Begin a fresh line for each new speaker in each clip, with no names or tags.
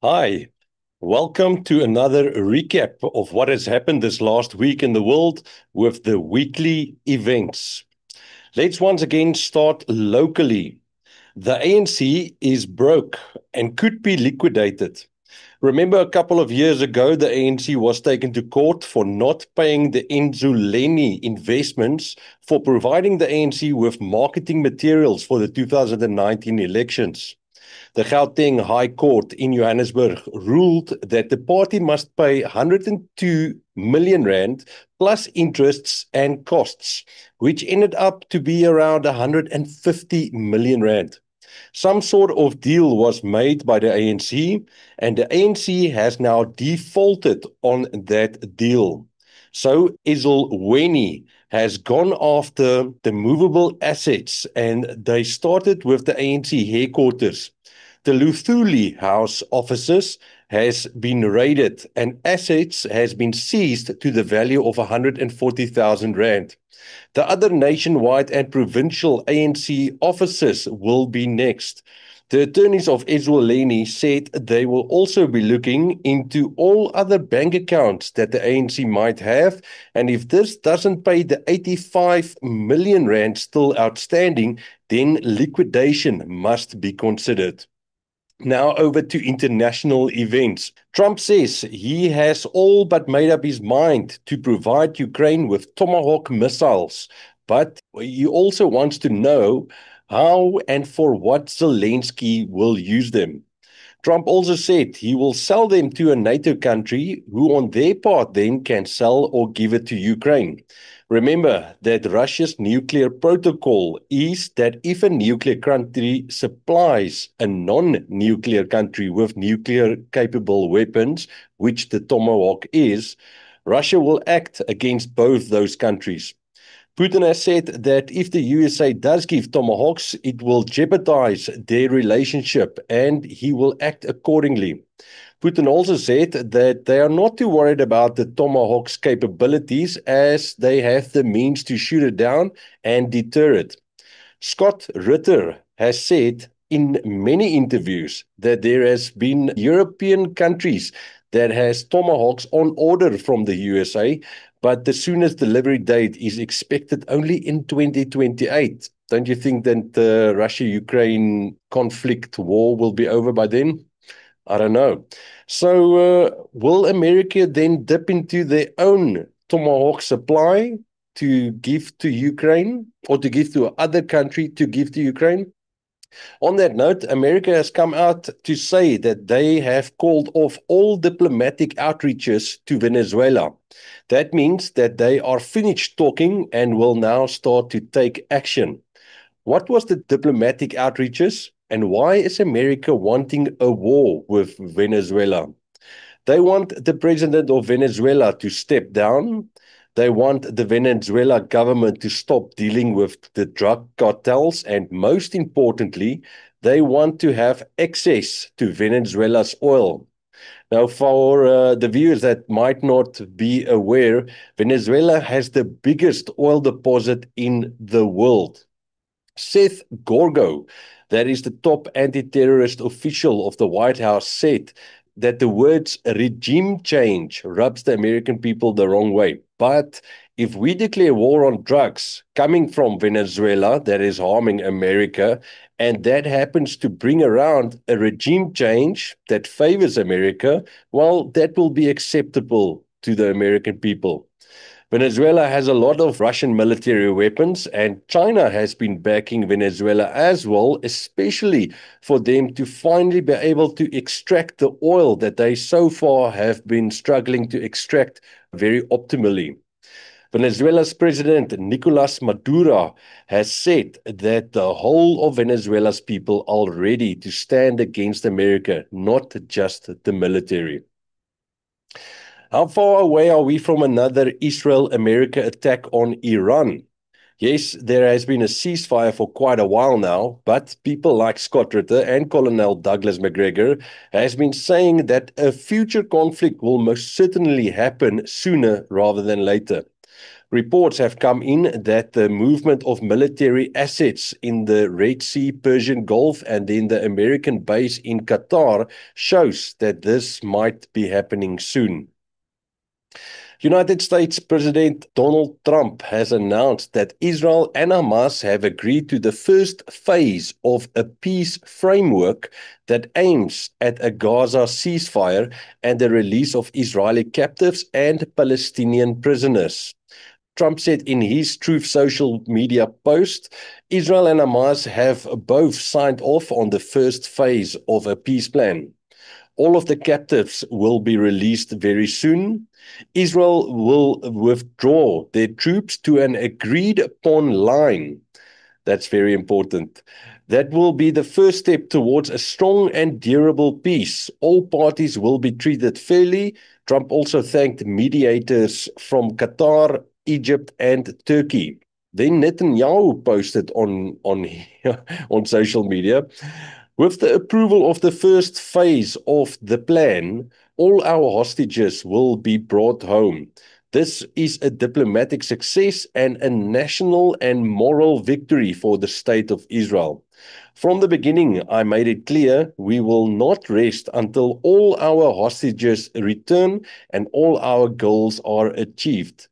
Hi, welcome to another recap of what has happened this last week in the world with the weekly events. Let's once again start locally. The ANC is broke and could be liquidated. Remember, a couple of years ago, the ANC was taken to court for not paying the Nzuleni Investments for providing the ANC with marketing materials for the 2019 elections. The Gauteng High Court in Johannesburg ruled that the party must pay 102 million rand plus interests and costs, which ended up to be around 150 million rand. Some sort of deal was made by the ANC, and the ANC has now defaulted on that deal. So Ezulweni has gone after the movable assets, and they started with the ANC headquarters. The Luthuli House offices has been raided and assets has been seized to the value of 140,000 rand. The other nationwide and provincial ANC offices will be next. The attorneys of Ezulweni said they will also be looking into all other bank accounts that the ANC might have, and if this doesn't pay the 85 million rand still outstanding, then liquidation must be considered. Now over to international events. Trump says he has all but made up his mind to provide Ukraine with Tomahawk missiles, but he also wants to know how and for what Zelensky will use them. Trump also said he will sell them to a NATO country who on their part then can sell or give it to Ukraine. Remember that Russia's nuclear protocol is that if a nuclear country supplies a non-nuclear country with nuclear-capable weapons, which the Tomahawk is, Russia will act against both those countries. Putin has said that if the USA does give Tomahawks, it will jeopardize their relationship and he will act accordingly. Putin also said that they are not too worried about the Tomahawk's capabilities as they have the means to shoot it down and deter it. Scott Ritter has said in many interviews that there has been European countries that has Tomahawks on order from the USA, but the soonest delivery date is expected only in 2028. Don't you think that the Russia-Ukraine conflict war will be over by then? I don't know. So, will America then dip into their own Tomahawk supply to give to Ukraine or to give to other country to give to Ukraine? On that note, America has come out to say that they have called off all diplomatic outreaches to Venezuela. That means that they are finished talking and will now start to take action. What was the diplomatic outreaches and why is America wanting a war with Venezuela? They want the president of Venezuela to step down. They want the Venezuela government to stop dealing with the drug cartels. And most importantly, they want to have access to Venezuela's oil. Now, for the viewers that might not be aware, Venezuela has the biggest oil deposit in the world. Seth Gorgo, that is the top anti-terrorist official of the White House, said that the words regime change rubs the American people the wrong way. But if we declare war on drugs coming from Venezuela that is harming America, and that happens to bring around a regime change that favors America, well, that will be acceptable to the American people. Venezuela has a lot of Russian military weapons, and China has been backing Venezuela as well, especially for them to finally be able to extract the oil that they so far have been struggling to extract very optimally. Venezuela's president, Nicolas Maduro, has said that the whole of Venezuela's people are ready to stand against America, not just the military. How far away are we from another Israel-America attack on Iran? Yes, there has been a ceasefire for quite a while now, but people like Scott Ritter and Colonel Douglas McGregor has been saying that a future conflict will most certainly happen sooner rather than later. Reports have come in that the movement of military assets in the Red Sea, Persian Gulf, and then the American base in Qatar shows that this might be happening soon. United States President Donald Trump has announced that Israel and Hamas have agreed to the first phase of a peace framework that aims at a Gaza ceasefire and the release of Israeli captives and Palestinian prisoners. Trump said in his Truth social media post, Israel and Hamas have both signed off on the first phase of a peace plan. All of the captives will be released very soon. Israel will withdraw their troops to an agreed upon line. That's very important. That will be the first step towards a strong and durable peace. All parties will be treated fairly. Trump also thanked mediators from Qatar, Egypt, and Turkey. Then Netanyahu posted on on social media, with the approval of the first phase of the plan, all our hostages will be brought home. This is a diplomatic success and a national and moral victory for the state of Israel. From the beginning, I made it clear we will not rest until all our hostages return and all our goals are achieved.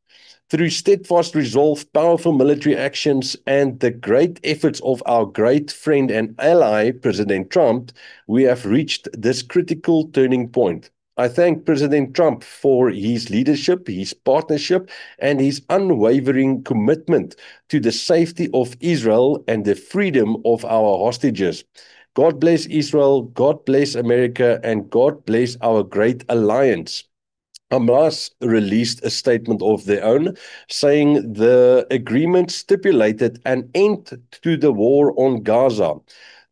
Through steadfast resolve, powerful military actions, and the great efforts of our great friend and ally, President Trump, we have reached this critical turning point. I thank President Trump for his leadership, his partnership, and his unwavering commitment to the safety of Israel and the freedom of our hostages. God bless Israel, God bless America, and God bless our great alliance. Hamas released a statement of their own, saying the agreement stipulated an end to the war on Gaza.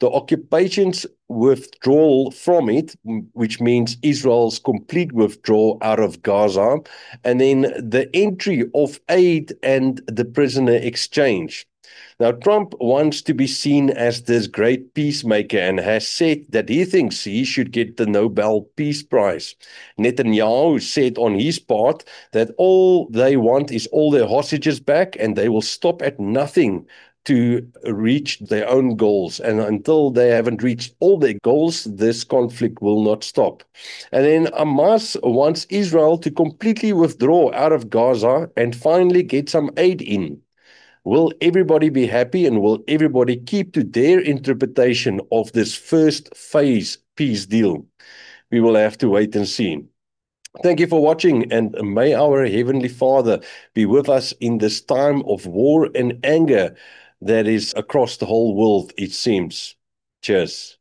The occupation's withdrawal from it, which means Israel's complete withdrawal out of Gaza, and then the entry of aid and the prisoner exchange. Now, Trump wants to be seen as this great peacemaker and has said that he thinks he should get the Nobel Peace Prize. Netanyahu said on his part that all they want is all their hostages back and they will stop at nothing to reach their own goals. And until they haven't reached all their goals, this conflict will not stop. And then Hamas wants Israel to completely withdraw out of Gaza and finally get some aid in. Will everybody be happy and will everybody keep to their interpretation of this first phase peace deal? We will have to wait and see. Thank you for watching, and may our Heavenly Father be with us in this time of war and anger that is across the whole world, it seems. Cheers.